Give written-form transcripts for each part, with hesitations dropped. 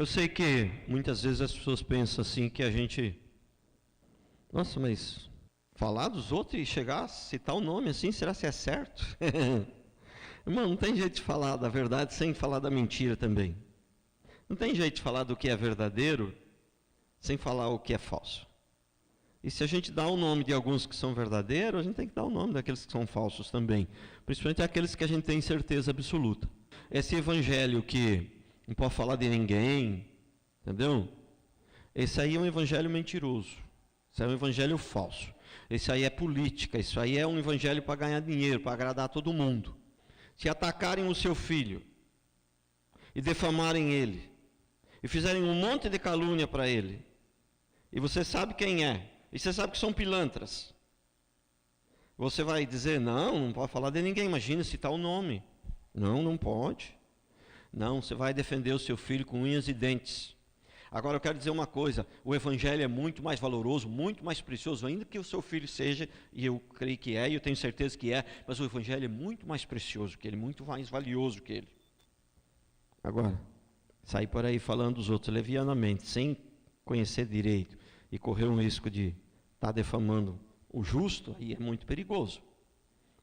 Eu sei que muitas vezes as pessoas pensam assim que a gente... Nossa, mas falar dos outros e chegar a citar o nome assim, será que é certo? Irmão, não tem jeito de falar da verdade sem falar da mentira também. Não tem jeito de falar do que é verdadeiro sem falar o que é falso. E se a gente dá o nome de alguns que são verdadeiros, a gente tem que dar o nome daqueles que são falsos também. Principalmente aqueles que a gente tem certeza absoluta. Esse evangelho que não pode falar de ninguém, entendeu? Esse aí é um evangelho mentiroso. Esse é um evangelho falso. Esse aí é política. Isso aí é um evangelho para ganhar dinheiro, para agradar todo mundo. Se atacarem o seu filho e defamarem ele, e fizerem um monte de calúnia para ele, e você sabe quem é, e você sabe que são pilantras, você vai dizer, não pode falar de ninguém, imagina citar o nome. Não pode. Não, você vai defender o seu filho com unhas e dentes. Agora eu quero dizer uma coisa, o evangelho é muito mais valoroso, muito mais precioso, ainda que o seu filho seja, e eu creio que é, e eu tenho certeza que é, mas o evangelho é muito mais precioso que ele, muito mais valioso que ele. Agora, sair por aí falando dos outros levianamente, sem conhecer direito, e correr um risco de estar defamando o justo, aí é muito perigoso.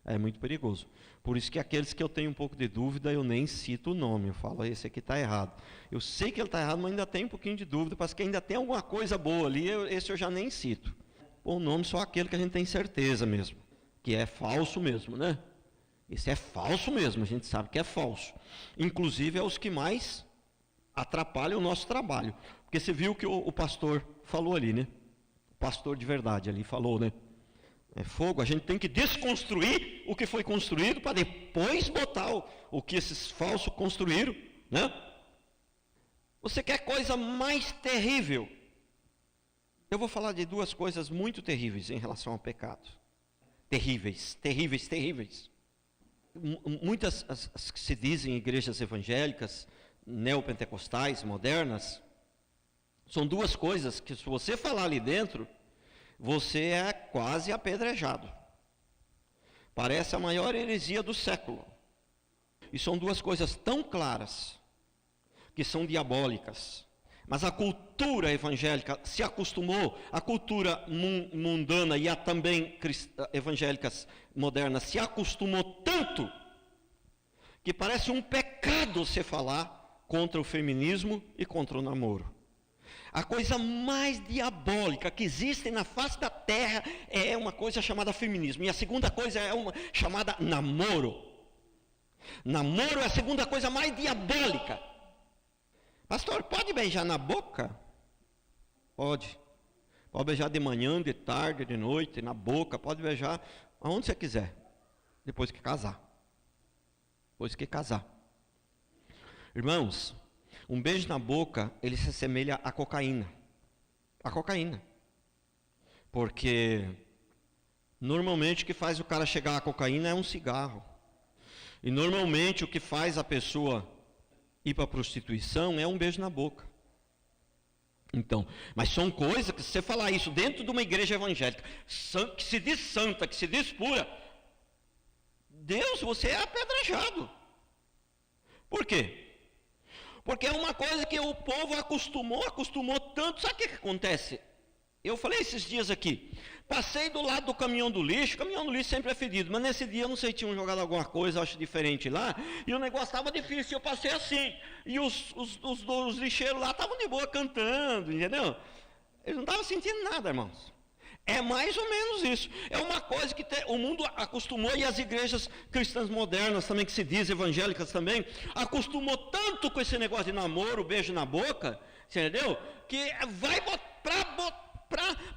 É muito perigoso. Por isso que aqueles que eu tenho um pouco de dúvida, eu nem cito o nome. Eu falo, esse aqui está errado. Eu sei que ele está errado, mas ainda tenho um pouquinho de dúvida, parece que ainda tem alguma coisa boa ali, esse eu já nem cito. O nome só aquele que a gente tem certeza mesmo, que é falso mesmo, né? Esse é falso mesmo, a gente sabe que é falso. Inclusive é os que mais atrapalham o nosso trabalho. Porque você viu que o pastor falou ali, né? O pastor de verdade ali falou, né? É fogo, a gente tem que desconstruir o que foi construído para depois botar o que esses falsos construíram, né? Você quer coisa mais terrível? Eu vou falar de duas coisas muito terríveis em relação ao pecado. Terríveis. Muitas as que se dizem igrejas evangélicas, neopentecostais, modernas, são duas coisas que se você falar ali dentro, você é quase apedrejado. Parece a maior heresia do século. E são duas coisas tão claras, que são diabólicas. Mas a cultura evangélica se acostumou, a cultura mundana e a também evangélicas modernas se acostumou tanto, que parece um pecado você falar contra o feminismo e contra o namoro. A coisa mais diabólica que existe na face da terra é uma coisa chamada feminismo. E a segunda coisa é uma chamada namoro. Namoro é a segunda coisa mais diabólica. Pastor, pode beijar na boca? Pode. Pode beijar de manhã, de tarde, de noite, na boca. Pode beijar aonde você quiser. Depois que casar. Irmãos, um beijo na boca, ele se assemelha à cocaína. A cocaína. Porque normalmente o que faz o cara chegar à cocaína é um cigarro. E normalmente o que faz a pessoa ir para a prostituição é um beijo na boca. Então, mas são coisas que se você falar isso dentro de uma igreja evangélica, que se diz santa, que se diz pura, Deus, você é apedrejado. Por quê? Porque é uma coisa que o povo acostumou tanto. Sabe o que acontece? Eu falei esses dias aqui, passei do lado do caminhão do lixo, o caminhão do lixo sempre é fedido, mas nesse dia eu não sei, tinham jogado alguma coisa, acho diferente lá, e o negócio estava difícil, eu passei assim, e os lixeiros lá estavam de boa cantando, entendeu? Eles não estavam sentindo nada, irmãos. É mais ou menos isso. É uma coisa que o mundo acostumou, e as igrejas cristãs modernas também, que se diz evangélicas também, acostumou tanto com esse negócio de namoro, beijo na boca, entendeu? Que vai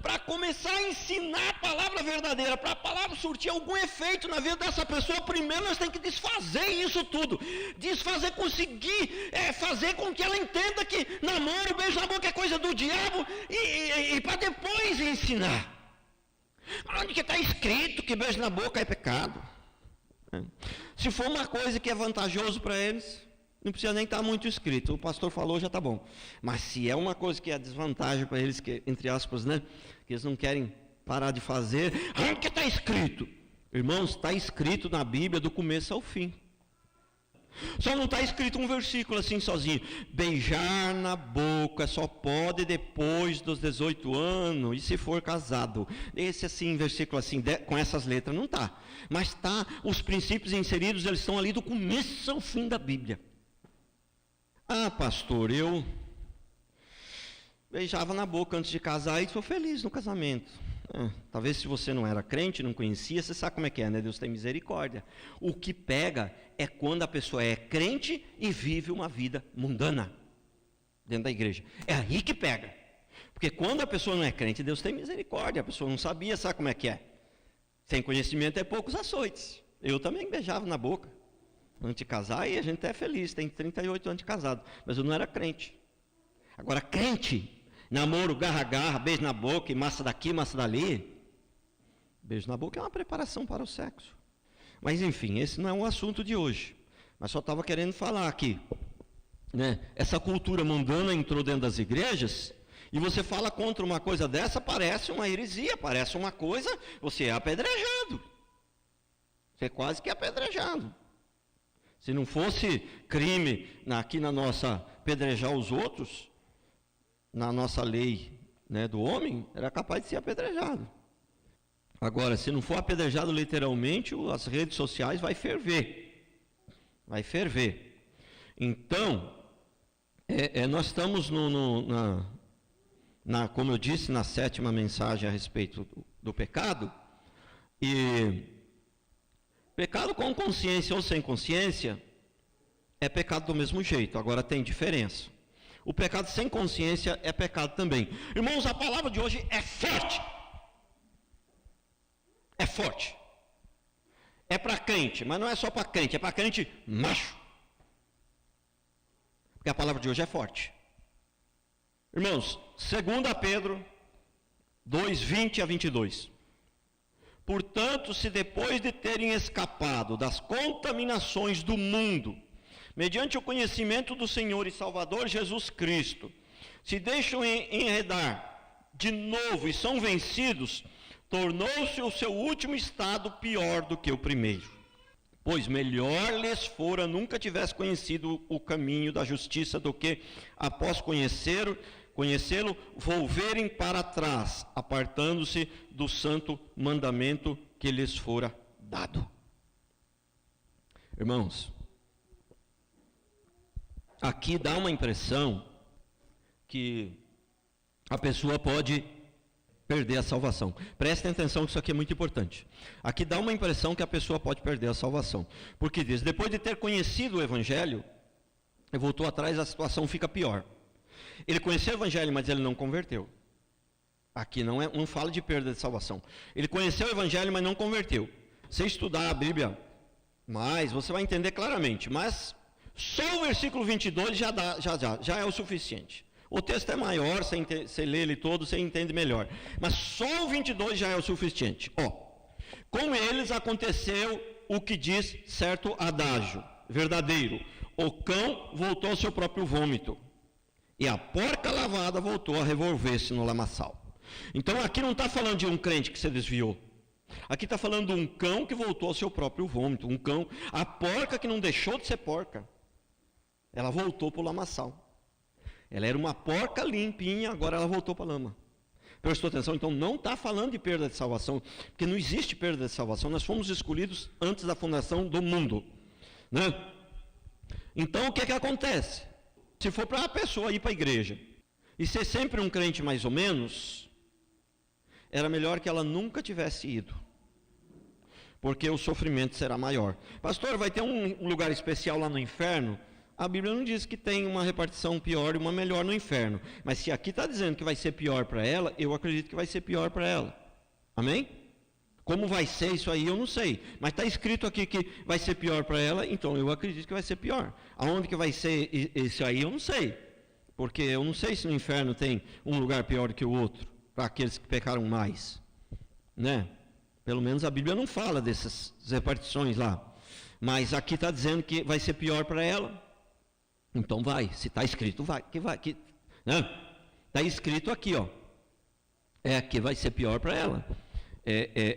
para começar a ensinar a palavra verdadeira, para a palavra surtir algum efeito na vida dessa pessoa, primeiro nós temos que desfazer isso tudo, conseguir fazer com que ela entenda que namoro, beijo na boca é coisa do diabo, e para depois ensinar. Onde que está escrito que beijo na boca é pecado? Se for uma coisa que é vantajoso para eles, não precisa nem estar muito escrito. O pastor falou, já está bom. Mas se é uma coisa que é desvantagem para eles, que, entre aspas, né, que eles não querem parar de fazer, onde que está escrito? Irmãos, está escrito na Bíblia do começo ao fim. Só não está escrito um versículo assim sozinho. Beijar na boca só pode depois dos 18 anos e se for casado. Esse assim, versículo assim, com essas letras, não está. Mas está, os princípios inseridos, eles estão ali do começo ao fim da Bíblia. Ah, pastor, eu beijava na boca antes de casar e sou feliz no casamento. Talvez se você não era crente, não conhecia, você sabe como é que é, né? Deus tem misericórdia. O que pega é quando a pessoa é crente e vive uma vida mundana dentro da igreja. É aí que pega. Porque quando a pessoa não é crente, Deus tem misericórdia. A pessoa não sabia, sabe como é que é? Sem conhecimento é poucos açoites. Eu também beijava na boca antes de casar e a gente é feliz, tem 38 anos de casado. Mas eu não era crente. Agora, crente, namoro, garra, beijo na boca, e massa daqui, massa dali. Beijo na boca é uma preparação para o sexo. Mas enfim, esse não é o assunto de hoje. Mas só estava querendo falar aqui, né? Essa cultura mundana entrou dentro das igrejas, e você fala contra uma coisa dessa, parece uma heresia, parece uma coisa, você é apedrejado. Você é quase que apedrejado. Se não fosse crime aqui na nossa, apedrejar os outros, na nossa lei, né, do homem, era capaz de ser apedrejado. Agora, se não for apedrejado literalmente, as redes sociais vai ferver. Vai ferver. Então, nós estamos como eu disse, na 7ª mensagem a respeito do pecado. E pecado com consciência ou sem consciência é pecado do mesmo jeito. Agora tem diferença. O pecado sem consciência é pecado também. Irmãos, a palavra de hoje é forte. É forte. É para crente, mas não é só para crente, é para crente macho. Porque a palavra de hoje é forte. Irmãos, 2 Pedro 2:20-22. Portanto, se depois de terem escapado das contaminações do mundo, mediante o conhecimento do Senhor e Salvador Jesus Cristo, se deixam enredar de novo e são vencidos, tornou-se o seu último estado pior do que o primeiro. Pois melhor lhes fora nunca tivesse conhecido o caminho da justiça do que, após conhecê-lo, volverem para trás, apartando-se do santo mandamento que lhes fora dado. Irmãos, aqui dá uma impressão que a pessoa pode perder a salvação. Prestem atenção que isso aqui é muito importante. Aqui dá uma impressão que a pessoa pode perder a salvação. Porque diz, depois de ter conhecido o Evangelho, e voltou atrás, a situação fica pior. Ele conheceu o Evangelho, mas ele não converteu. Aqui não fala de perda de salvação. Ele conheceu o Evangelho, mas não converteu. Se estudar a Bíblia mais, você vai entender claramente. Mas só o versículo 22 já é o suficiente. O texto é maior, você lê ele todo, você entende melhor. Mas só o 22 já é o suficiente. Com eles aconteceu o que diz certo adágio, verdadeiro. O cão voltou ao seu próprio vômito, e a porca lavada voltou a revolver-se no lamaçal. Então aqui não está falando de um crente que se desviou. Aqui está falando de um cão que voltou ao seu próprio vômito. Um cão, a porca que não deixou de ser porca, ela voltou para o lamaçal. Ela era uma porca limpinha, agora ela voltou para a lama. Prestou atenção? Então não está falando de perda de salvação, porque não existe perda de salvação. Nós fomos escolhidos antes da fundação do mundo, né? Então o que acontece? Se for para a pessoa ir para a igreja e ser sempre um crente mais ou menos, era melhor que ela nunca tivesse ido, porque o sofrimento será maior. Pastor, vai ter um lugar especial lá no inferno? A Bíblia não diz que tem uma repartição pior e uma melhor no inferno. Mas se aqui está dizendo que vai ser pior para ela, eu acredito que vai ser pior para ela. Amém? Como vai ser isso aí, eu não sei. Mas está escrito aqui que vai ser pior para ela, então eu acredito que vai ser pior. Aonde que vai ser isso aí, eu não sei. Porque eu não sei se no inferno tem um lugar pior do que o outro, para aqueles que pecaram mais. Né? Pelo menos a Bíblia não fala dessas repartições lá. Mas aqui está dizendo que vai ser pior para ela. Então vai, se está escrito, vai, né? Está escrito aqui, que vai ser pior para ela.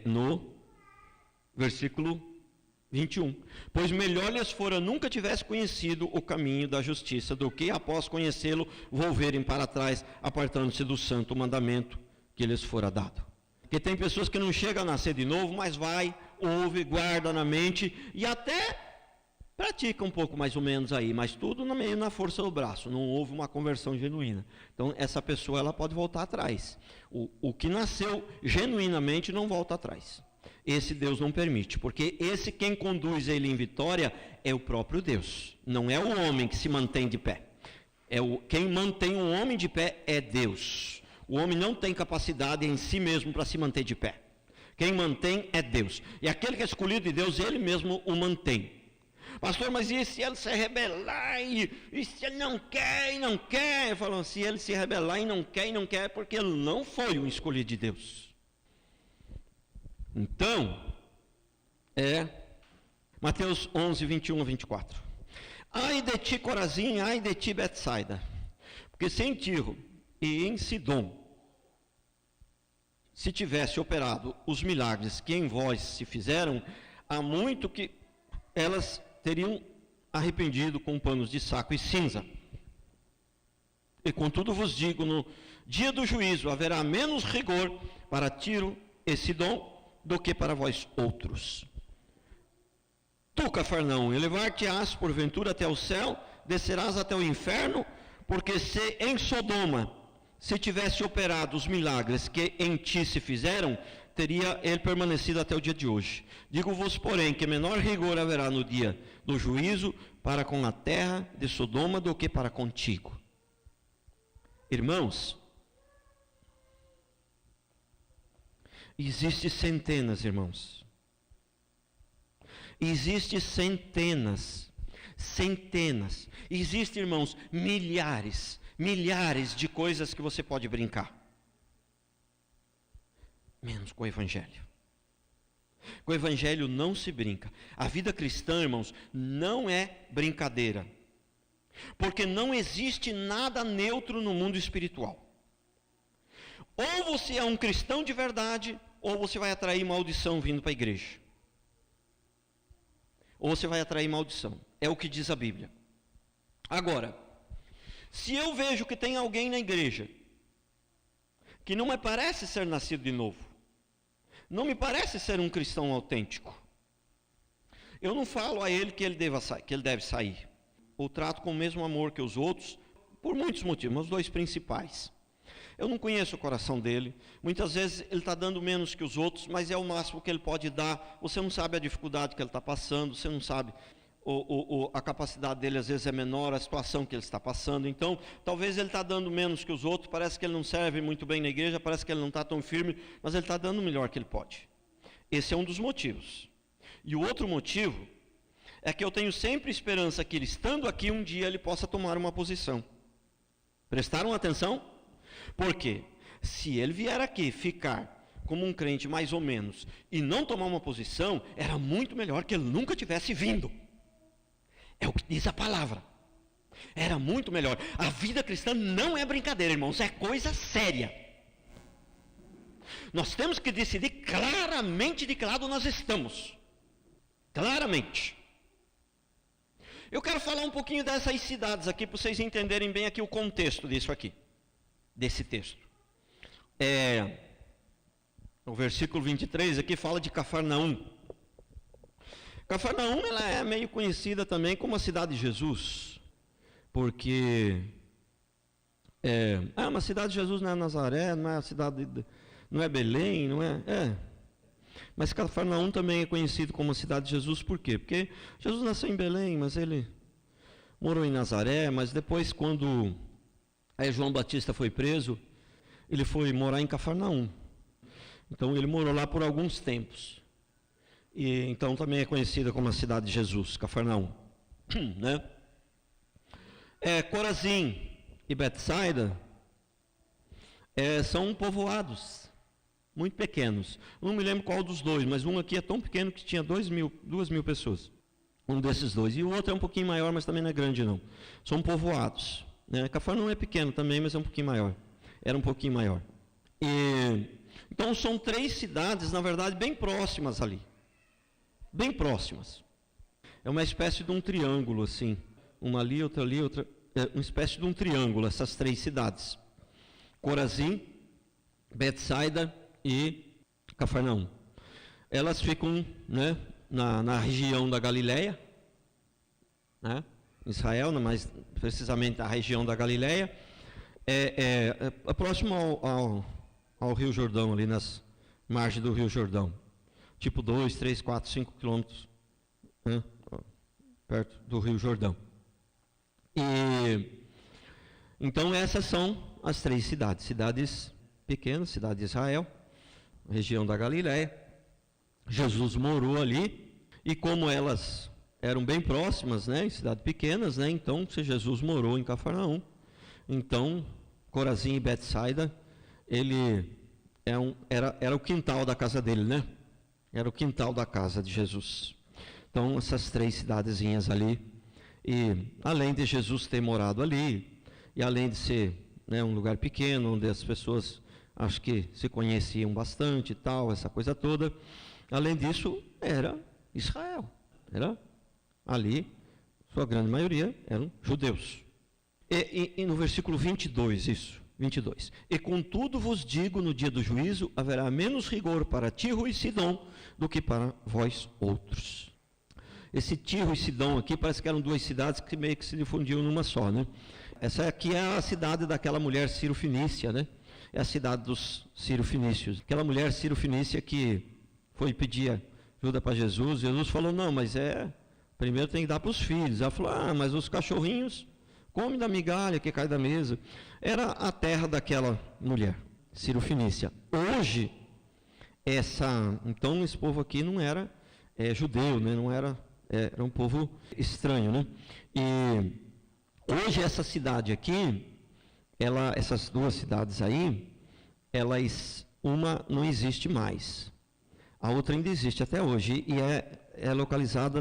No versículo 21. Pois melhor lhes fora nunca tivesse conhecido o caminho da justiça, do que, após conhecê-lo, volverem para trás, apartando-se do santo mandamento que lhes fora dado. Porque tem pessoas que não chegam a nascer de novo, mas vai, ouve, guarda na mente e até pratica um pouco mais ou menos aí, mas tudo meio na força do braço, não houve uma conversão genuína. Então essa pessoa ela pode voltar atrás. O que nasceu genuinamente não volta atrás. Esse Deus não permite, porque esse quem conduz ele em vitória é o próprio Deus, não é o homem que se mantém de pé. Quem mantém o homem de pé é Deus. O homem não tem capacidade em si mesmo para se manter de pé. Quem mantém é Deus. E aquele que é escolhido de Deus, ele mesmo o mantém. Pastor, mas e se ele se rebelar e se ele não quer e não quer? Eu falo, se ele se rebelar e não quer, porque ele não foi o escolhido de Deus. Então, Mateus 11, 21 a 24. Ai de ti, Corazim, ai de ti, Betsaida, porque se em Tiro e em Sidom se tivesse operado os milagres que em vós se fizeram, há muito que elas teriam arrependido com panos de saco e cinza. E contudo vos digo, no dia do juízo haverá menos rigor para Tiro e Sidom do que para vós outros. Tu, Cafarnaum, elevar-te-ás porventura até o céu, descerás até o inferno, porque se em Sodoma se tivesse operado os milagres que em ti se fizeram, teria ele permanecido até o dia de hoje. Digo-vos, porém, que menor rigor haverá no dia do juízo para com a terra de Sodoma do que para contigo. Irmãos, existem centenas, irmãos. Existem centenas. Existem, irmãos, milhares de coisas que você pode brincar. Menos com o Evangelho. Com o Evangelho não se brinca. A vida cristã, irmãos, não é brincadeira. Porque não existe nada neutro no mundo espiritual. Ou você é um cristão de verdade, ou você vai atrair maldição vindo para a igreja. Ou você vai atrair maldição. É o que diz a Bíblia. Agora, se eu vejo que tem alguém na igreja que não me parece ser nascido de novo, não me parece ser um cristão autêntico, eu não falo a ele que ele deve sair. Eu trato com o mesmo amor que os outros, por muitos motivos, mas os dois principais. Eu não conheço o coração dele, muitas vezes ele está dando menos que os outros, mas é o máximo que ele pode dar. Você não sabe a dificuldade que ele está passando, você não sabe, a capacidade dele às vezes é menor, a situação que ele está passando. Então, talvez ele está dando menos que os outros, parece que ele não serve muito bem na igreja, parece que ele não está tão firme, mas ele está dando o melhor que ele pode. Esse é um dos motivos. E o outro motivo é que eu tenho sempre esperança que ele, estando aqui, um dia ele possa tomar uma posição. Prestaram atenção? Porque se ele vier aqui ficar como um crente mais ou menos e não tomar uma posição, era muito melhor que ele nunca tivesse vindo. É o que diz a palavra. Era muito melhor. A vida cristã não é brincadeira, irmãos, é coisa séria. Nós temos que decidir claramente de que lado nós estamos. Claramente. Eu quero falar um pouquinho dessas cidades aqui, para vocês entenderem bem aqui o contexto disso aqui. Desse texto. O versículo 23 aqui fala de Cafarnaum. Cafarnaum, ela é meio conhecida também como a cidade de Jesus, porque uma cidade de Jesus não é Nazaré, não é a cidade, não é Belém, não é? Mas Cafarnaum também é conhecido como a cidade de Jesus, por quê? Porque Jesus nasceu em Belém, mas ele morou em Nazaré, mas depois quando João Batista foi preso, ele foi morar em Cafarnaum. Então ele morou lá por alguns tempos. E então também é conhecida como a cidade de Jesus, Cafarnaum. Né? Corazim e Betsaida são povoados muito pequenos. Eu não me lembro qual dos dois, mas um aqui é tão pequeno que tinha 2.000 pessoas. Um desses dois. E o outro é um pouquinho maior, mas também não é grande não. São povoados. Né? Cafarnaum é pequeno também, mas é um pouquinho maior. Era um pouquinho maior. Então são 3 cidades, na verdade, bem próximas ali. Bem próximas. É uma espécie de um triângulo, assim. Uma ali, outra ali, outra... É uma espécie de um triângulo, essas 3 cidades. Corazim, Betsaida e Cafarnaum. Elas ficam, né, na região da Galileia, né, Israel, mais precisamente a região da Galileia, é próximo ao Rio Jordão, ali nas margens do Rio Jordão. Tipo 2, 3, 4, 5 quilômetros, né, perto do Rio Jordão. E então essas são as 3 cidades. Cidades pequenas, cidade de Israel, região da Galileia. Jesus morou ali, e como elas eram bem próximas, né, em cidades pequenas, né, então se Jesus morou em Cafarnaum, então Corazim e Betsaida, ele era o quintal da casa dele, né? Era o quintal da casa de Jesus. Então essas 3 cidadezinhas ali, e além de Jesus ter morado ali, e além de ser, né, um lugar pequeno, onde as pessoas acho que se conheciam bastante e tal, essa coisa toda, além disso, era Israel. Era ali, sua grande maioria eram judeus. E no versículo 22, isso, 22. E contudo vos digo, no dia do juízo, haverá menos rigor para Tiro e Sidom do que para vós outros. Esse Tiro e Sidom aqui parece que eram 2 cidades que meio que se difundiam numa só, né? Essa aqui é a cidade daquela mulher Ciro-Fenícia, né? É a cidade dos Ciro-Fenícios. Aquela mulher Ciro-Fenícia que foi pedir ajuda para Jesus. Jesus falou, não, mas primeiro tem que dar para os filhos. Ela falou, mas os cachorrinhos comem da migalha que cai da mesa. Era a terra daquela mulher, Ciro-Fenícia. Hoje, então esse povo aqui não era judeu, né? Não era um povo estranho, né? E hoje essa cidade aqui, essas 2 cidades aí, uma não existe mais. A outra ainda existe até hoje, e é localizada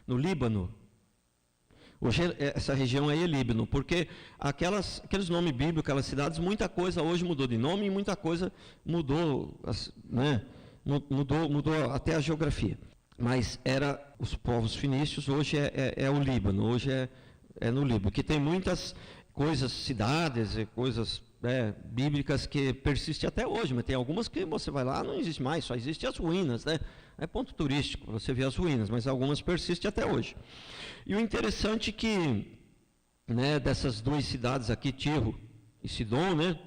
no Líbano. Hoje essa região aí é Líbano, porque aqueles nomes bíblicos, aquelas cidades, muita coisa hoje mudou de nome e muita coisa mudou, né? Mudou até a geografia. Mas era os povos fenícios, hoje é o Líbano, hoje é no Líbano, que tem muitas coisas, cidades e coisas bíblicas que persistem até hoje, mas tem algumas que você vai lá, não existe mais, só existem as ruínas, né? É ponto turístico, você vê as ruínas, mas algumas persistem até hoje. E o interessante é que, né, dessas 2 cidades aqui, Tiro e Sidom, né?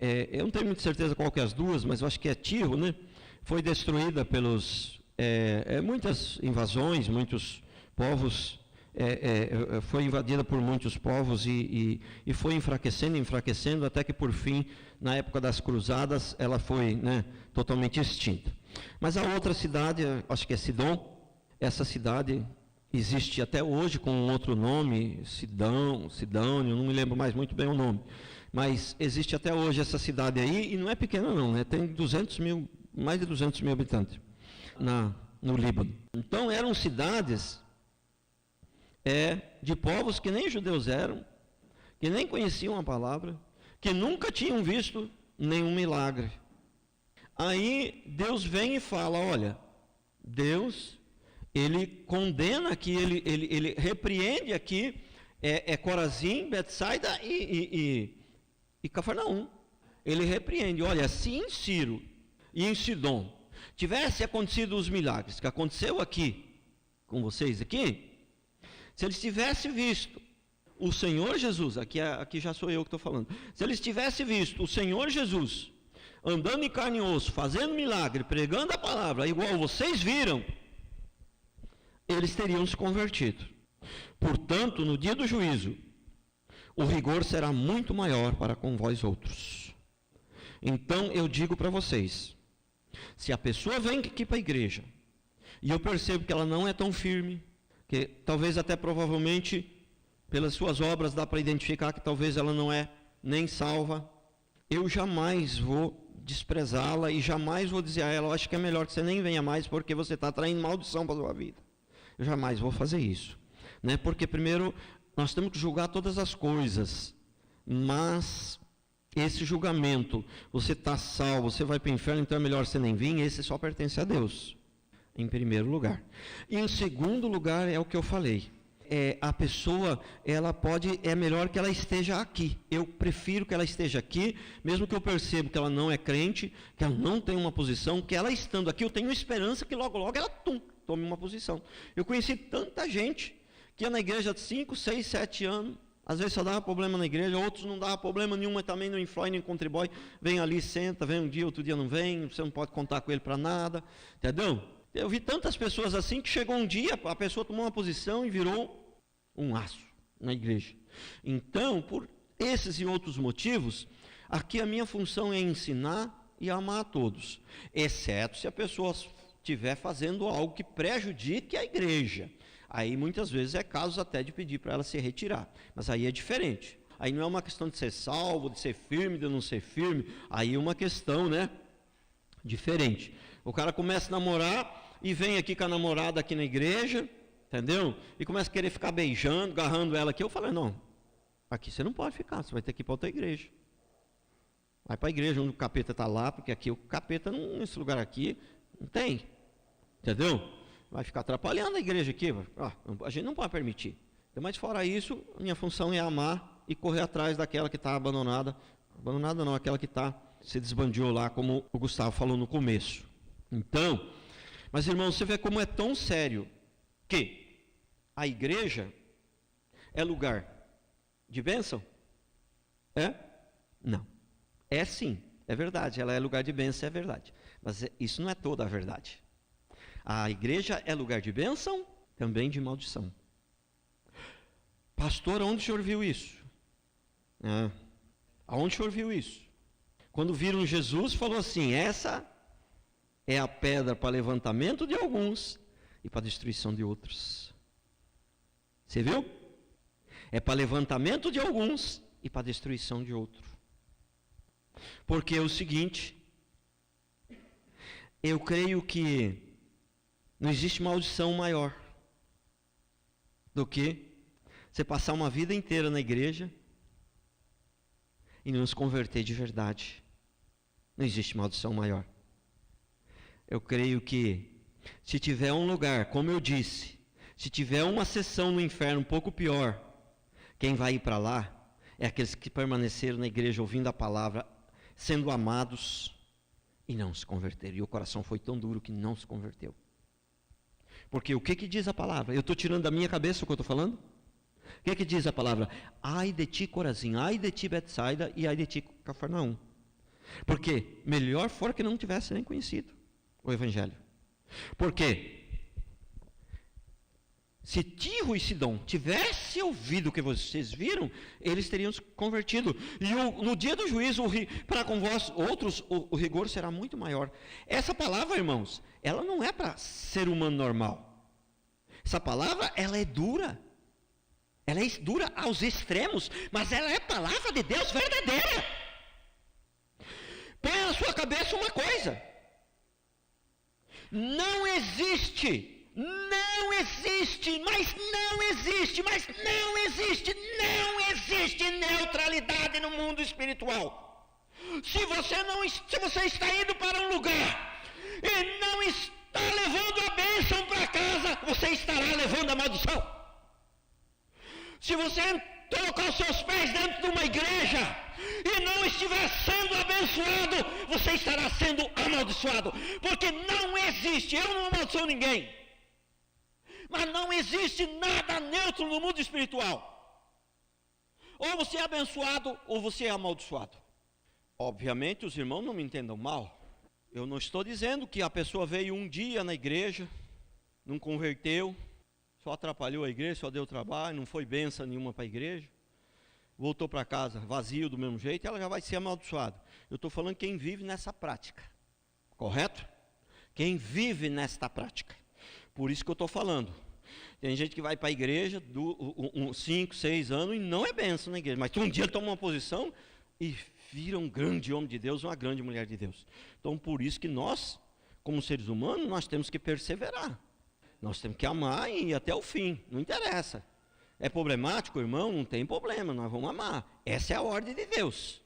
Eu não tenho muita certeza qual que é as 2, mas eu acho que é Tiro, né? Foi destruída pelos muitas invasões, muitos povos. Foi invadida por muitos povos e foi enfraquecendo, até que por fim, na época das cruzadas, ela foi, né, totalmente extinta. Mas a outra cidade, acho que é Sidom, essa cidade existe até hoje com um outro nome, Sidônio, não me lembro mais muito bem o nome, mas existe até hoje essa cidade aí, e não é pequena não, né, tem mais de 200 mil habitantes no Líbano. Então eram cidades de povos que nem judeus eram, que nem conheciam a palavra, que nunca tinham visto nenhum milagre. Aí Deus vem e fala, olha, Deus, ele condena aqui, ele repreende aqui Corazim, Betsaida e Cafarnaum. Ele repreende, olha, se em Ciro e em Sidom tivesse acontecido os milagres que aconteceu aqui, com vocês aqui, se eles tivessem visto o Senhor Jesus, aqui já sou eu que estou falando, se eles tivessem visto o Senhor Jesus andando em carne e osso, fazendo milagre, pregando a palavra, igual vocês viram, eles teriam se convertido. Portanto, no dia do juízo, o rigor será muito maior para com vós outros. Então, eu digo para vocês, se a pessoa vem aqui para a igreja, e eu percebo que ela não é tão firme, que talvez até provavelmente, pelas suas obras, dá para identificar que talvez ela não é nem salva, eu jamais vou desprezá-la e jamais vou dizer a ela, eu acho que é melhor que você nem venha mais, porque você está traindo maldição para a sua vida. Eu jamais vou fazer isso, né? Porque primeiro, nós temos que julgar todas as coisas, mas esse julgamento, você está salvo, você vai para o inferno, então é melhor você nem vir, esse só pertence a Deus. em primeiro lugar. E em segundo lugar é o que eu falei. A pessoa, é melhor que ela esteja aqui. Eu prefiro que ela esteja aqui, mesmo que eu perceba que ela não é crente, que ela não tem uma posição, que ela estando aqui, eu tenho esperança que logo, logo ela tome uma posição. Eu conheci tanta gente que ia na igreja há 5, 6, 7 anos, às vezes só dava problema na igreja, outros não dava problema nenhum, mas também não influi, nem contribui, vem ali, senta, vem um dia, outro dia não vem, você não pode contar com ele para nada, entendeu? Eu vi tantas pessoas assim que chegou um dia, a pessoa tomou uma posição e virou um aço na igreja. Então, por esses e outros motivos, aqui a minha função é ensinar e amar a todos, exceto se a pessoa estiver fazendo algo que prejudique a igreja. Aí muitas vezes é caso até de pedir para ela se retirar, mas aí é diferente. Aí não é uma questão de ser salvo, de ser firme, de não ser firme, aí é uma questão, diferente. O cara começa a namorar e vem aqui com a namorada aqui na igreja, entendeu? E começa a querer ficar beijando, agarrando ela aqui. Eu falei, não, aqui você não pode ficar, você vai ter que ir para outra igreja. Vai para a igreja onde o capeta está lá, porque aqui o capeta, nesse lugar aqui, não tem. Entendeu? Vai ficar atrapalhando a igreja aqui. A gente não pode permitir. Mas fora isso, minha função é amar e correr atrás daquela que está abandonada. Abandonada não, aquela que se desbandiou lá, como o Gustavo falou no começo. Então, mas irmãos, você vê como é tão sério que a igreja é lugar de bênção? Não. É sim, é verdade, ela é lugar de bênção, é verdade. Mas isso não é toda a verdade. A igreja é lugar de bênção, também de maldição. Pastor, onde o senhor viu isso? Aonde o senhor viu isso? Quando viram Jesus, falou assim, essa é a pedra para levantamento de alguns e para destruição de outros. Você viu? É para levantamento de alguns e para destruição de outros. Porque é o seguinte, eu creio que não existe maldição maior do que você passar uma vida inteira na igreja e não se converter de verdade. Não existe maldição maior. Eu creio que se tiver um lugar, como eu disse, se tiver uma sessão no inferno um pouco pior, quem vai ir para lá é aqueles que permaneceram na igreja ouvindo a palavra, sendo amados e não se converteram. E o coração foi tão duro que não se converteu. Porque o que diz a palavra? Eu estou tirando da minha cabeça o que eu estou falando? O que diz a palavra? Ai de ti, Corazim, ai de ti, Betsaida, e ai de ti, Cafarnaum. Porque melhor fora que não tivesse nem conhecido o Evangelho. Porque se Tiro e Sidom tivessem ouvido o que vocês viram, eles teriam se convertido. E no dia do juízo, para com vós outros, o rigor será muito maior. Essa palavra, irmãos, ela não é para ser humano normal. Essa palavra, ela é dura. Ela é dura aos extremos, mas ela é palavra de Deus verdadeira. Põe na sua cabeça uma coisa. Não existe neutralidade no mundo espiritual. Se você está indo para um lugar e não está levando a bênção para casa, você estará levando a maldição. Se você colocar os seus pés dentro de uma igreja e não estiver sendo abençoado, você estará sendo amaldiçoado. Porque não existe, eu não amaldiçoo ninguém, mas não existe nada neutro no mundo espiritual. Ou você é abençoado ou você é amaldiçoado. Obviamente os irmãos não me entendam mal. Eu não estou dizendo que a pessoa veio um dia na igreja, não converteu, só atrapalhou a igreja, só deu trabalho, não foi bênção nenhuma para a igreja, voltou para casa vazio do mesmo jeito, ela já vai ser amaldiçoada. Eu estou falando quem vive nessa prática, correto? Quem vive nesta prática. Por isso que eu estou falando. Tem gente que vai para a igreja 5, 6 anos e não é bênção na igreja, mas um dia toma uma posição e vira um grande homem de Deus, uma grande mulher de Deus. Então por isso que nós, como seres humanos, nós temos que perseverar. Nós temos que amar e ir até o fim, não interessa. É problemático, irmão? Não tem problema, nós vamos amar. Essa é a ordem de Deus.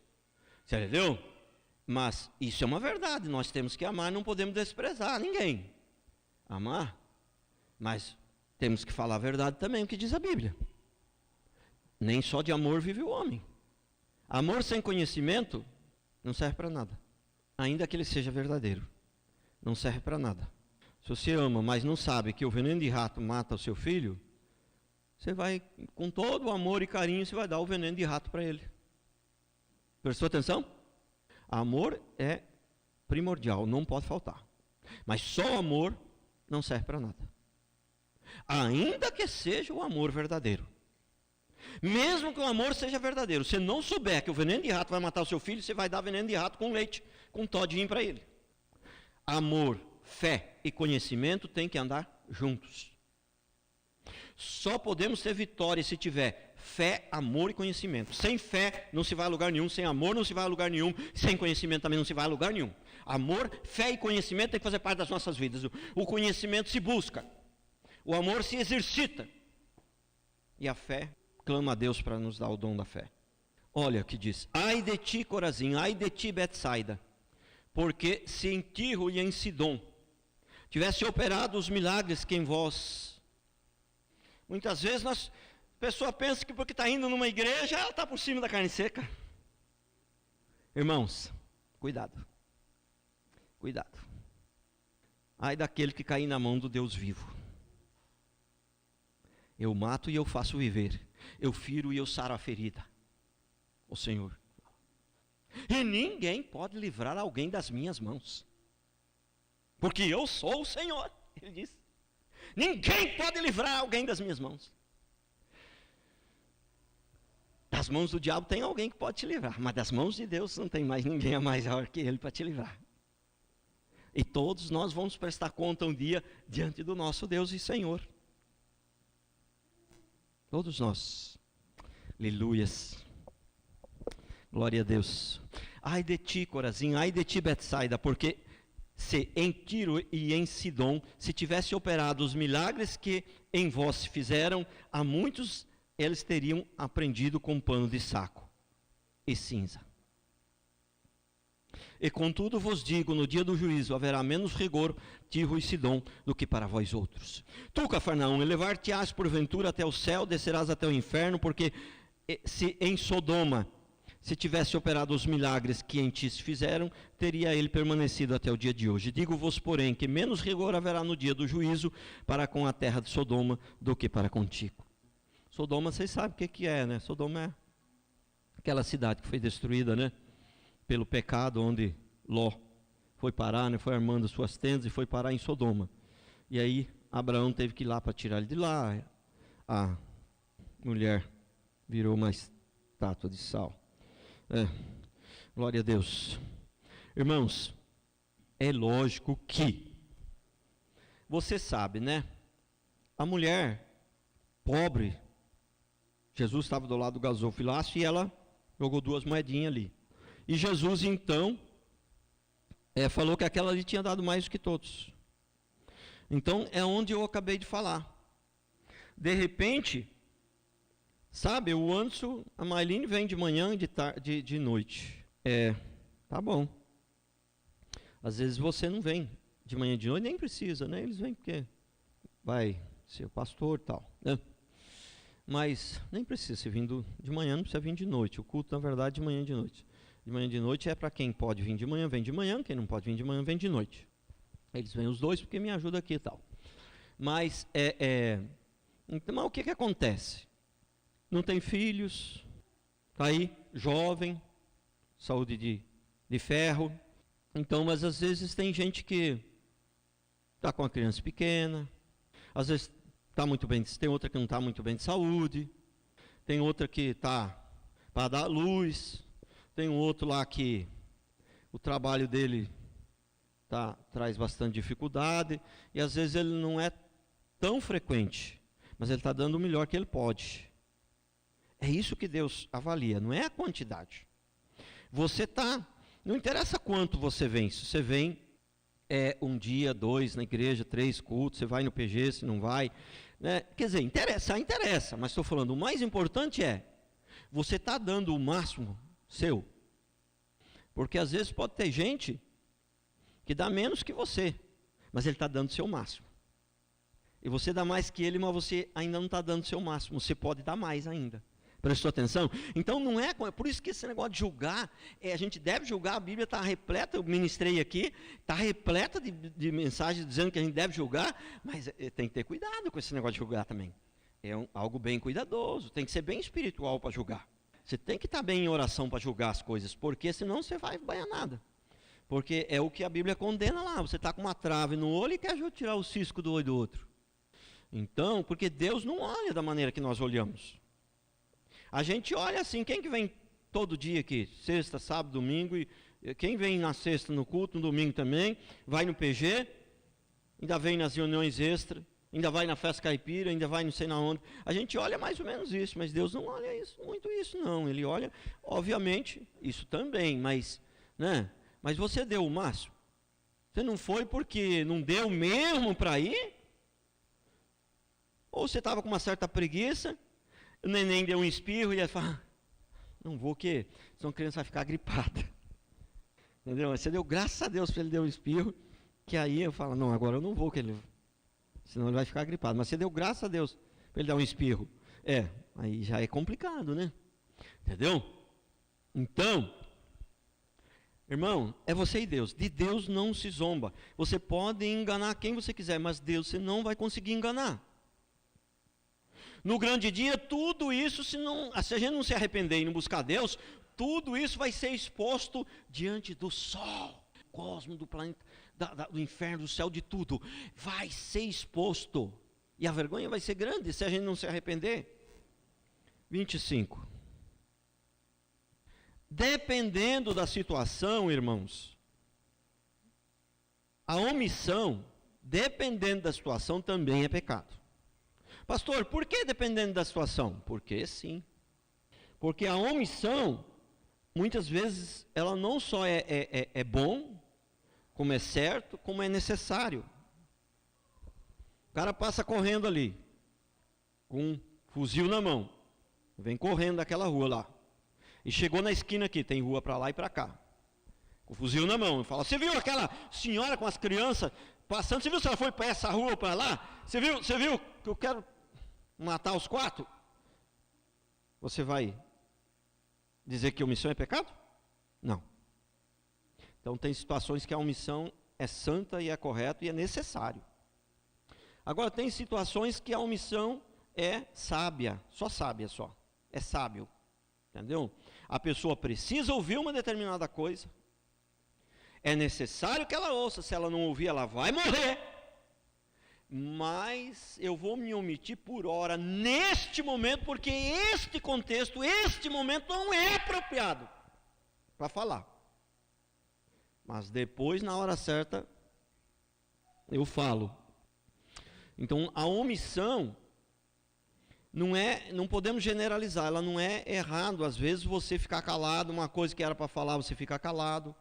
Você entendeu? Mas isso é uma verdade, nós temos que amar, não podemos desprezar ninguém. amar, mas temos que falar a verdade também, o que diz a Bíblia. Nem só de amor vive o homem. Amor sem conhecimento não serve para nada. Ainda que ele seja verdadeiro, não serve para nada. Se você ama, mas não sabe que o veneno de rato mata o seu filho, você vai, com todo o amor e carinho, você vai dar o veneno de rato para ele. Prestou atenção? Amor é primordial, não pode faltar. Mas só o amor não serve para nada. Ainda que seja o amor verdadeiro. Mesmo que o amor seja verdadeiro, se não souber que o veneno de rato vai matar o seu filho, você vai dar veneno de rato com leite, com todinho para ele. Amor, fé e conhecimento têm que andar juntos. Só podemos ter vitória se tiver fé, amor e conhecimento. Sem fé não se vai a lugar nenhum, sem amor não se vai a lugar nenhum, sem conhecimento também não se vai a lugar nenhum. Amor, fé e conhecimento tem que fazer parte das nossas vidas. O conhecimento se busca, o amor se exercita e a fé clama a Deus para nos dar o dom da fé. Olha o que diz: ai de ti, Corazim, ai de ti, Betsaida, porque se em Tiro e em Sidom tivesse operado os milagres que em vós. Muitas vezes a pessoa pensa que porque está indo numa igreja, ela está por cima da carne seca. Irmãos, cuidado. Cuidado. Ai daquele que cair na mão do Deus vivo. Eu mato e eu faço viver. Eu firo e eu saro a ferida. O Senhor. E ninguém pode livrar alguém das minhas mãos. Porque eu sou o Senhor. Ele diz. Ninguém pode livrar alguém das minhas mãos. Das mãos do diabo tem alguém que pode te livrar, mas das mãos de Deus não tem mais ninguém a mais maior que ele para te livrar. E todos nós vamos prestar conta um dia diante do nosso Deus e Senhor. Todos nós. Aleluias. Glória a Deus. Ai de ti, Corazim, ai de ti, Betsaida, porque se em Tiro e em Sidom se tivesse operado os milagres que em vós se fizeram, a muitos eles teriam aprendido com pano de saco e cinza. E contudo vos digo, no dia do juízo haverá menos rigor Tiro e Sidom do que para vós outros. Tu, Cafarnaum, elevar-te-ás porventura até o céu, descerás até o inferno, porque se em Sodoma se tivesse operado os milagres que em ti se fizeram, teria ele permanecido até o dia de hoje. Digo-vos, porém, que menos rigor haverá no dia do juízo para com a terra de Sodoma do que para contigo. Sodoma, vocês sabem o que é, né? Sodoma é aquela cidade que foi destruída, né? Pelo pecado, onde Ló foi parar, né? Foi armando suas tendas e foi parar em Sodoma. E aí Abraão teve que ir lá para tirar ele de lá. A mulher virou uma estátua de sal. Glória a Deus. Irmãos, é lógico que você sabe, né? A mulher pobre, Jesus estava do lado do gasofilácio e ela jogou 2 moedinhas ali. E Jesus então falou que aquela ali tinha dado mais do que todos. Então é onde eu acabei de falar. De repente, sabe, o Anderson, a Mailine vem de manhã e de noite. Tá bom. Às vezes você não vem de manhã e de noite, nem precisa, né? Eles vêm porque vai ser o pastor e tal, né? Mas nem precisa ser vindo de manhã, não precisa vir de noite. O culto, na verdade, de manhã e de noite. De manhã e de noite é para quem pode vir de manhã, vem de manhã. Quem não pode vir de manhã, vem de noite. Eles vêm os dois porque me ajuda aqui e tal. Mas, então, o que acontece? Não tem filhos, está aí, jovem, saúde de ferro. Então, mas às vezes tem gente que está com uma criança pequena, às vezes está muito bem, tem outra que não está muito bem de saúde, tem outra que está para dar luz, tem um outro lá que o trabalho dele traz bastante dificuldade, e às vezes ele não é tão frequente, mas ele está dando o melhor que ele pode. É isso que Deus avalia, não é a quantidade. Você não interessa quanto você vem, se você vem um dia, 2 na igreja, 3 cultos, você vai no PG, se não vai, né? Quer dizer, interessa, mas estou falando, o mais importante você está dando o máximo seu, porque às vezes pode ter gente que dá menos que você, mas ele está dando o seu máximo. E você dá mais que ele, mas você ainda não está dando o seu máximo. Você pode dar mais ainda. Prestou atenção? Então não é, por isso que esse negócio de julgar, a gente deve julgar, a Bíblia está repleta, eu ministrei aqui, está repleta de mensagens dizendo que a gente deve julgar, mas tem que ter cuidado com esse negócio de julgar também. É algo bem cuidadoso, tem que ser bem espiritual para julgar. Você tem que estar bem em oração para julgar as coisas, porque senão você vai banhar nada. Porque é o que a Bíblia condena lá, você está com uma trave no olho e quer tirar o cisco do olho do outro. Então, porque Deus não olha da maneira que nós olhamos. A gente olha assim, quem que vem todo dia aqui? Sexta, sábado, domingo, e quem vem na sexta no culto, no domingo também, vai no PG, ainda vem nas reuniões extra, ainda vai na festa caipira, ainda vai não sei na onde. A gente olha mais ou menos isso, mas Deus não olha muito isso não. Ele olha, obviamente, isso também, mas, né? Mas você deu o máximo. Você não foi porque não deu mesmo para ir? Ou você estava com uma certa preguiça? O neném deu um espirro e ele fala, não vou que senão a criança vai ficar gripada. Entendeu? Você deu graças a Deus para ele dar um espirro, que aí eu falo, não, agora eu não vou, senão ele vai ficar gripado. Mas você deu graças a Deus para ele dar um espirro. Aí já é complicado, né? Entendeu? Então, irmão, é você e Deus. De Deus não se zomba. Você pode enganar quem você quiser, mas Deus você não vai conseguir enganar. No grande dia, tudo isso, se a gente não se arrepender e não buscar Deus, tudo isso vai ser exposto diante do sol, cosmo, do planeta, do inferno, do céu, de tudo. Vai ser exposto. E a vergonha vai ser grande se a gente não se arrepender. 25. Dependendo da situação, irmãos, a omissão, dependendo da situação, também é pecado. Pastor, por que dependendo da situação? Porque sim. Porque a omissão, muitas vezes, ela não só é bom, como é certo, como é necessário. O cara passa correndo ali, com um fuzil na mão, vem correndo daquela rua lá. E chegou na esquina aqui, tem rua para lá e para cá. Com o fuzil na mão, e fala, você viu aquela senhora com as crianças passando? Você viu se ela foi para essa rua ou para lá? Você viu que eu quero matar os 4? Você vai dizer que omissão é pecado? Não. Então tem situações que a omissão é santa e é correto e é necessário. Agora tem situações que a omissão é sábia, só. É sábio. Entendeu? A pessoa precisa ouvir uma determinada coisa. É necessário que ela ouça, se ela não ouvir, ela vai morrer. Mas eu vou me omitir por hora, neste momento, porque este contexto, este momento não é apropriado para falar. Mas depois, na hora certa, eu falo. Então, a omissão, não podemos generalizar, ela não é errado. Às vezes você ficar calado, uma coisa que era para falar, você fica calado.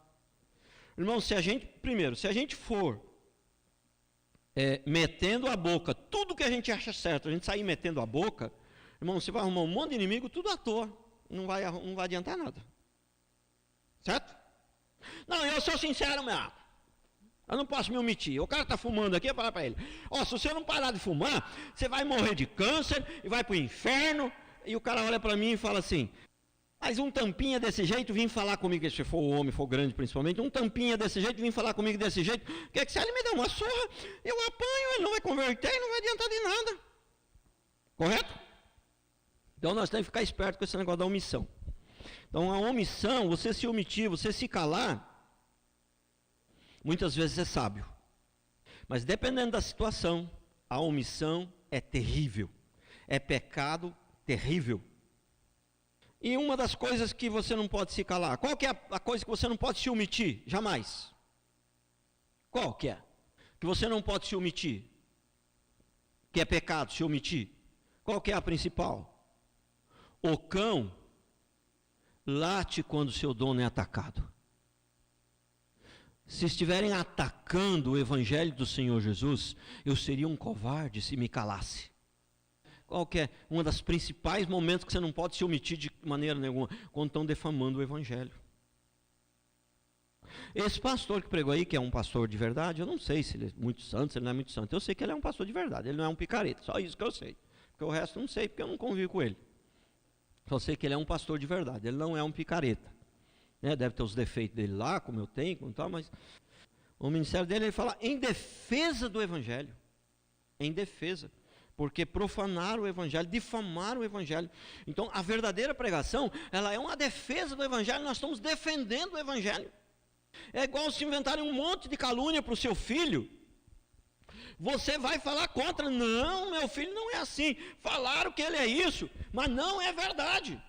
Irmão, se a gente for metendo a boca, tudo que a gente acha certo, a gente sair metendo a boca, irmão, você vai arrumar um monte de inimigo, tudo à toa, não vai adiantar nada. Certo? Não, eu sou sincero mesmo. Eu não posso me omitir. O cara está fumando aqui, eu falar para ele, se você não parar de fumar, você vai morrer de câncer e vai para o inferno. E o cara olha para mim e fala assim, mas um tampinha desse jeito vim falar comigo, se for homem, for grande principalmente, um tampinha desse jeito vim falar comigo desse jeito, quer que se ele me dá uma surra, eu apanho, ele não vai converter e não vai adiantar de nada. Correto? Então nós temos que ficar esperto com esse negócio da omissão. Então a omissão, você se omitir, você se calar, muitas vezes é sábio. Mas dependendo da situação, a omissão é terrível. É pecado terrível. E uma das coisas que você não pode se calar, qual que é a coisa que você não pode se omitir? Jamais. Qual que é? Que você não pode se omitir? Que é pecado se omitir? Qual que é a principal? O cão late quando seu dono é atacado. Se estiverem atacando o evangelho do Senhor Jesus, eu seria um covarde se me calasse. Qual que é um dos principais momentos que você não pode se omitir de maneira nenhuma? Quando estão defamando o evangelho. Esse pastor que pregou aí, que é um pastor de verdade, eu não sei se ele é muito santo, se ele não é muito santo. Eu sei que ele é um pastor de verdade, ele não é um picareta, só isso que eu sei. Porque o resto eu não sei, porque eu não convivo com ele. Só sei que ele é um pastor de verdade, ele não é um picareta. Deve ter os defeitos dele lá, como eu tenho, como tal, mas o ministério dele, ele fala em defesa do evangelho. Em defesa. Porque profanaram o evangelho, difamaram o evangelho. Então, a verdadeira pregação, ela é uma defesa do evangelho, nós estamos defendendo o evangelho. É igual se inventarem um monte de calúnia para o seu filho. Você vai falar contra. Não, meu filho não é assim. Falaram que ele é isso, mas não é verdade.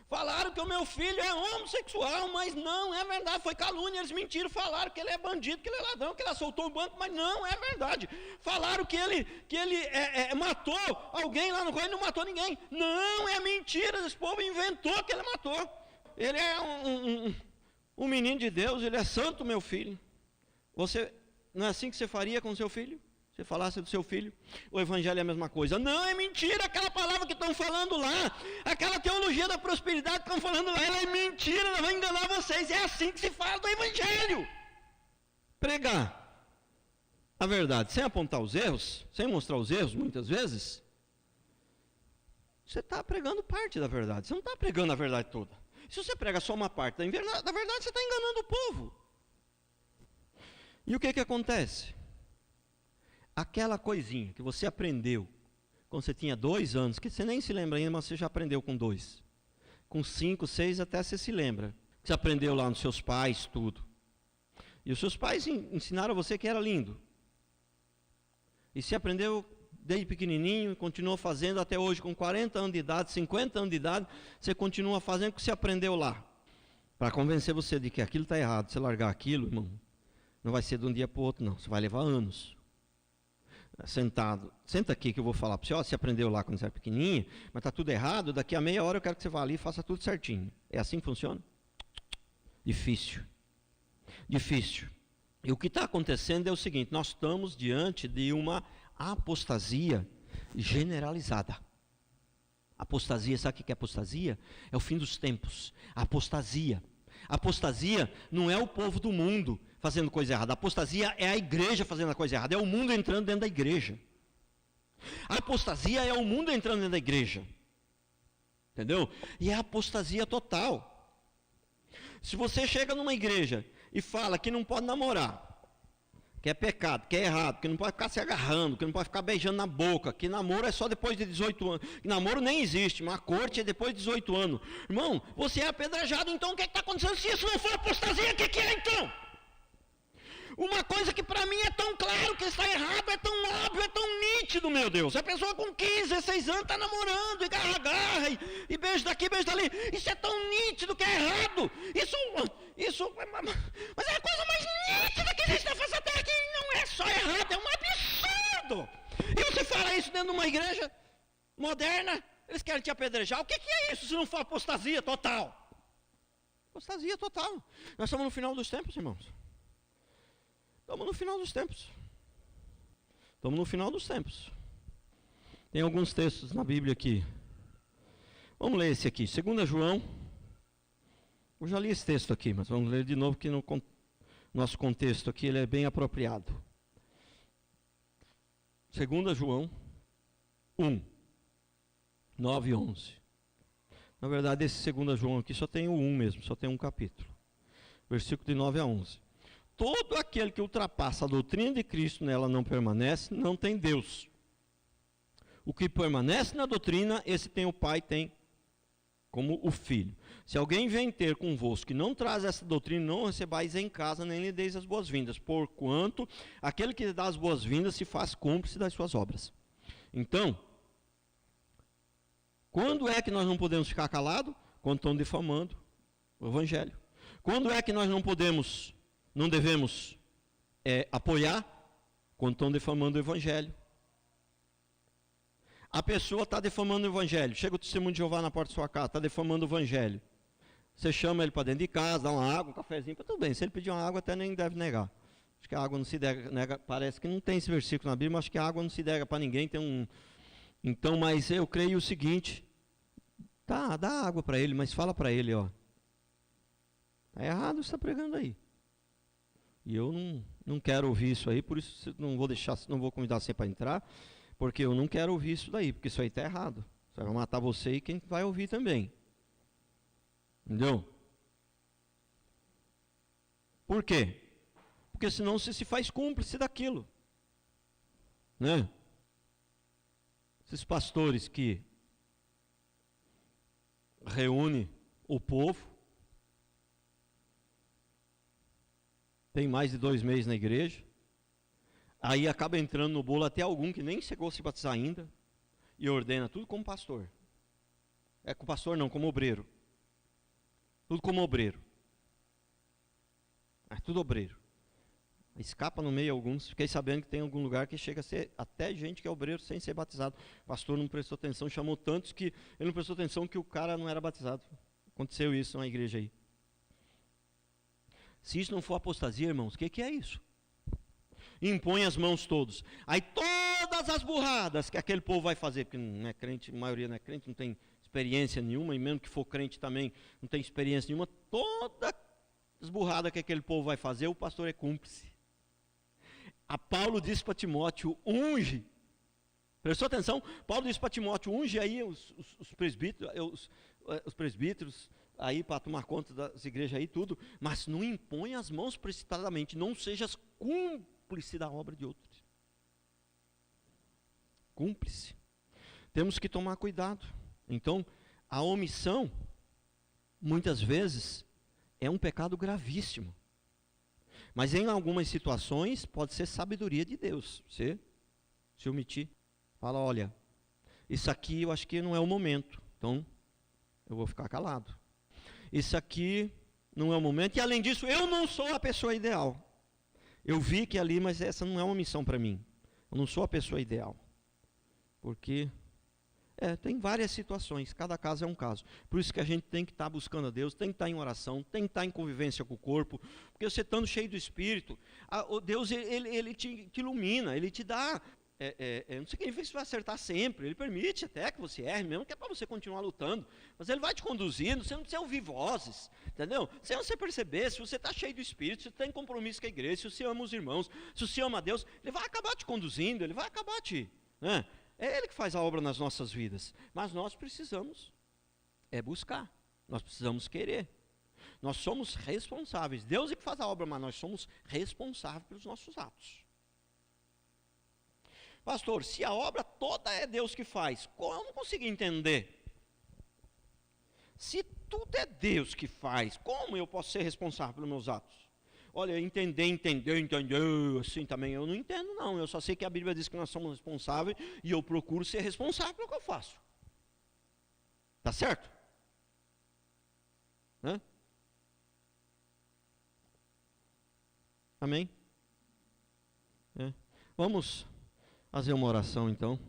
Falaram que o meu filho é homossexual, mas não é verdade. Foi calúnia, eles mentiram. Falaram que ele é bandido, que ele é ladrão, que ele assaltou o banco, mas não é verdade. Falaram que ele matou alguém lá no correio, não matou ninguém. Não, é mentira. Esse povo inventou que ele matou. Ele é um menino de Deus, ele é santo, meu filho. Não é assim que você faria com o seu filho? Você falasse do seu filho, o evangelho é a mesma coisa. Não, é mentira, aquela palavra que estão falando lá, aquela teologia da prosperidade que estão falando lá, ela é mentira, ela vai enganar vocês. É assim que se fala do evangelho. Pregar a verdade sem apontar os erros, sem mostrar os erros muitas vezes, você está pregando parte da verdade, você não está pregando a verdade toda. Se você prega só uma parte da verdade, você está enganando o povo. E o que acontece? Aquela coisinha que você aprendeu quando você tinha 2 anos, que você nem se lembra ainda, mas você já aprendeu com 2. Com 5, 6, até você se lembra. Você aprendeu lá nos seus pais, tudo. E os seus pais ensinaram a você que era lindo. E você aprendeu desde pequenininho, e continuou fazendo até hoje, com 40 anos de idade, 50 anos de idade, você continua fazendo o que você aprendeu lá. Para convencer você de que aquilo está errado, você largar aquilo, irmão, não vai ser de um dia para o outro, não. Você vai levar anos. Senta aqui que eu vou falar para você. Você aprendeu lá quando você era pequenininho, mas está tudo errado. Daqui a meia hora eu quero que você vá ali e faça tudo certinho. É assim que funciona? Difícil. E o que está acontecendo é o seguinte: nós estamos diante de uma apostasia generalizada. Apostasia, sabe o que é apostasia? É o fim dos tempos. Apostasia não é o povo do mundo fazendo coisa errada. A apostasia é a igreja fazendo a coisa errada. É o mundo entrando dentro da igreja. A apostasia é o mundo entrando dentro da igreja. Entendeu? E é a apostasia total. Se você chega numa igreja e fala que não pode namorar, que é pecado, que é errado, que não pode ficar se agarrando, que não pode ficar beijando na boca, que namoro é só depois de 18 anos, que namoro nem existe, mas a corte é depois de 18 anos. Irmão, você é apedrejado, então o que está acontecendo? Se isso não for apostasia, o que é então? Uma coisa que para mim é tão claro que está errado, é tão óbvio, é tão nítido, meu Deus. A pessoa com 15, 16 anos está namorando, e garra, e beijo daqui, beijo dali. Isso é tão nítido que é errado. Mas é a coisa mais nítida que existe na face da terra, que não é só errado, é um absurdo. E você fala isso dentro de uma igreja moderna, eles querem te apedrejar. O que é isso se não for apostasia total? Apostasia total. Nós estamos no final dos tempos, irmãos. Estamos no final dos tempos. Tem alguns textos na Bíblia aqui. Vamos ler esse aqui, 2 João. Eu já li esse texto aqui, mas vamos ler de novo, que no nosso contexto aqui ele é bem apropriado. 2 João 1, 9 e 11. Na verdade, esse 2 João aqui só tem o 1 mesmo, só tem um capítulo. Versículo de 9 a 11. Todo aquele que ultrapassa a doutrina de Cristo nela não permanece, não tem Deus. O que permanece na doutrina, esse tem o Pai, tem como o Filho. Se alguém vem ter convosco que não traz essa doutrina, não recebais em casa, nem lhe deis as boas-vindas, porquanto aquele que dá as boas-vindas se faz cúmplice das suas obras. Então, quando é que nós não podemos ficar calados? Quando estão difamando o Evangelho. Quando é que nós não devemos apoiar? Quando estão defamando o Evangelho. A pessoa está defamando o Evangelho. Chega o testemunho de Jeová na porta da sua casa, está defamando o Evangelho. Você chama ele para dentro de casa, dá uma água, um cafezinho, tudo bem. Se ele pedir uma água, até nem deve negar. Acho que a água não se nega, parece que não tem esse versículo na Bíblia, mas acho que a água não se nega para ninguém. Então, mas eu creio o seguinte: dá água para ele, mas fala para ele, ó. Está errado, você está pregando aí. E eu não quero ouvir isso aí, por isso não vou convidar você para entrar, porque eu não quero ouvir isso daí, porque isso aí está errado. Isso vai matar você e quem vai ouvir também. Entendeu? Por quê? Porque senão você se faz cúmplice daquilo. Né? Esses pastores que reúnem o povo, tem mais de 2 meses na igreja, aí acaba entrando no bolo até algum que nem chegou a se batizar ainda, e ordena tudo como pastor. Com pastor não, como obreiro. Tudo como obreiro. Tudo obreiro. Escapa no meio alguns. Fiquei sabendo que tem algum lugar que chega a ser até gente que é obreiro sem ser batizado. O pastor não prestou atenção, chamou tantos que ele não prestou atenção que o cara não era batizado. Aconteceu isso na igreja aí. Se isso não for apostasia, irmãos, o que é isso? Impõe as mãos todos. Aí todas as burradas que aquele povo vai fazer, porque não é crente, a maioria não é crente, não tem experiência nenhuma, e mesmo que for crente também não tem experiência nenhuma, todas as burradas que aquele povo vai fazer, o pastor é cúmplice. A Paulo disse para Timóteo, unge. Prestou atenção? Paulo disse para Timóteo, unge aí os presbíteros aí para tomar conta das igrejas aí, tudo, mas não impõe as mãos precipitadamente, não sejas cúmplice da obra de outros. Cúmplice. Temos que tomar cuidado. Então, a omissão, muitas vezes, é um pecado gravíssimo. Mas em algumas situações pode ser sabedoria de Deus. Você se omitir, fala, olha, isso aqui eu acho que não é o momento, então eu vou ficar calado. Isso aqui não é o momento, e além disso, eu não sou a pessoa ideal. Eu vi que ali, mas essa não é uma missão para mim. Eu não sou a pessoa ideal. Porque tem várias situações, cada caso é um caso. Por isso que a gente tem que estar buscando a Deus, tem que estar em oração, tem que estar em convivência com o corpo, porque você estando cheio do Espírito, o Deus ele te ilumina, ele te dá, não significa que você vai acertar sempre, ele permite até que você erre mesmo, que é para você continuar lutando, mas ele vai te conduzindo, você não precisa ouvir vozes, entendeu? Sem você perceber, se você está cheio do Espírito, se você tem compromisso com a igreja, se você ama os irmãos, se você ama a Deus, ele vai acabar te conduzindo, ele vai acabar né? É Ele que faz a obra nas nossas vidas, mas nós precisamos buscar, nós precisamos querer, nós somos responsáveis, Deus é que faz a obra, mas nós somos responsáveis pelos nossos atos. Pastor, se a obra toda é Deus que faz, eu não consigo entender. Se tudo é Deus que faz, como eu posso ser responsável pelos meus atos? Olha, entender, assim também eu não entendo não, eu só sei que a Bíblia diz que nós somos responsáveis e eu procuro ser responsável pelo que eu faço. Tá certo? Hã? Amém? Vamos fazer uma oração então.